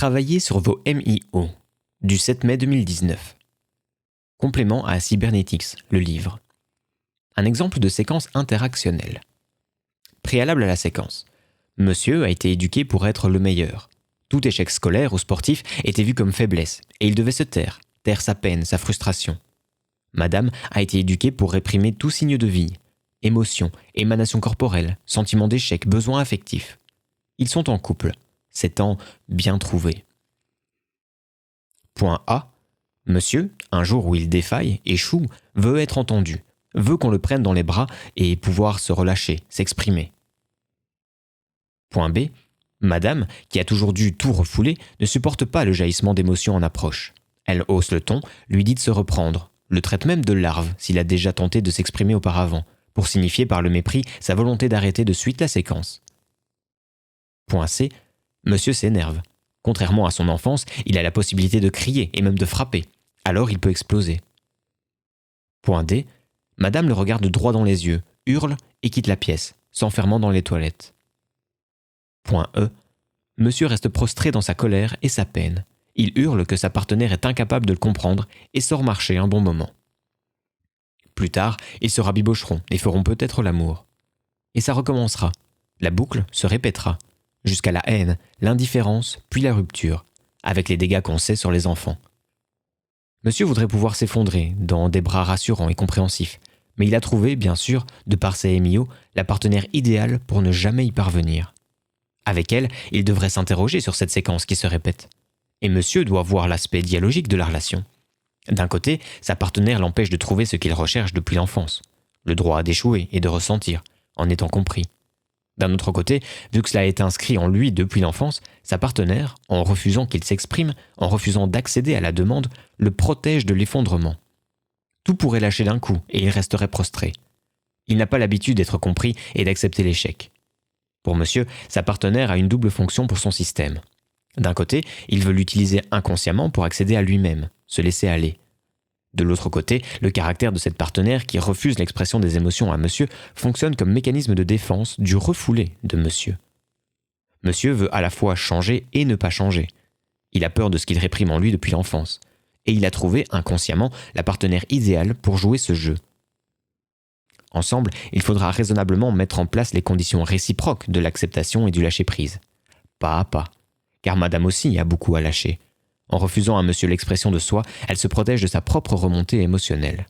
Travaillez sur vos MIO du 7 mai 2019. Complément à Cybernetics, le livre. Un exemple de séquence interactionnelle. Préalable à la séquence. Monsieur a été éduqué pour être le meilleur. Tout échec scolaire ou sportif était vu comme faiblesse, et il devait se taire sa peine, sa frustration. Madame a été éduquée pour réprimer tout signe de vie, émotion, émanation corporelle, sentiment d'échec, besoin affectif. Ils sont en couple, s'étant bien trouvés. Point A. Monsieur, un jour où il défaille, échoue, veut être entendu, veut qu'on le prenne dans les bras et pouvoir se relâcher, s'exprimer. Point B. Madame, qui a toujours dû tout refouler, ne supporte pas le jaillissement d'émotions en approche. Elle hausse le ton, lui dit de se reprendre, le traite même de larve s'il a déjà tenté de s'exprimer auparavant, pour signifier par le mépris sa volonté d'arrêter de suite la séquence. Point C. Monsieur s'énerve. Contrairement à son enfance, il a la possibilité de crier et même de frapper. Alors il peut exploser. Point D. Madame le regarde droit dans les yeux, hurle et quitte la pièce, s'enfermant dans les toilettes. Point E. Monsieur reste prostré dans sa colère et sa peine. Il hurle que sa partenaire est incapable de le comprendre et sort marcher un bon moment. Plus tard, ils se rabibocheront et feront peut-être l'amour. Et ça recommencera. La boucle se répétera, jusqu'à la haine, l'indifférence, puis la rupture, avec les dégâts qu'on sait sur les enfants. Monsieur voudrait pouvoir s'effondrer dans des bras rassurants et compréhensifs, mais il a trouvé, bien sûr, de par ses MIO, la partenaire idéale pour ne jamais y parvenir. Avec elle, il devrait s'interroger sur cette séquence qui se répète. Et monsieur doit voir l'aspect dialogique de la relation. D'un côté, sa partenaire l'empêche de trouver ce qu'il recherche depuis l'enfance, le droit d'échouer et de ressentir, en étant compris. D'un autre côté, vu que cela a été inscrit en lui depuis l'enfance, sa partenaire, en refusant qu'il s'exprime, en refusant d'accéder à la demande, le protège de l'effondrement. Tout pourrait lâcher d'un coup et il resterait prostré. Il n'a pas l'habitude d'être compris et d'accepter l'échec. Pour monsieur, sa partenaire a une double fonction pour son système. D'un côté, il veut l'utiliser inconsciemment pour accéder à lui-même, se laisser aller. De l'autre côté, le caractère de cette partenaire qui refuse l'expression des émotions à monsieur fonctionne comme mécanisme de défense du refoulé de monsieur. Monsieur veut à la fois changer et ne pas changer. Il a peur de ce qu'il réprime en lui depuis l'enfance. Et il a trouvé inconsciemment la partenaire idéale pour jouer ce jeu. Ensemble, il faudra raisonnablement mettre en place les conditions réciproques de l'acceptation et du lâcher-prise. Pas à pas. Car madame aussi a beaucoup à lâcher. En refusant à monsieur l'expression de soi, elle se protège de sa propre remontée émotionnelle.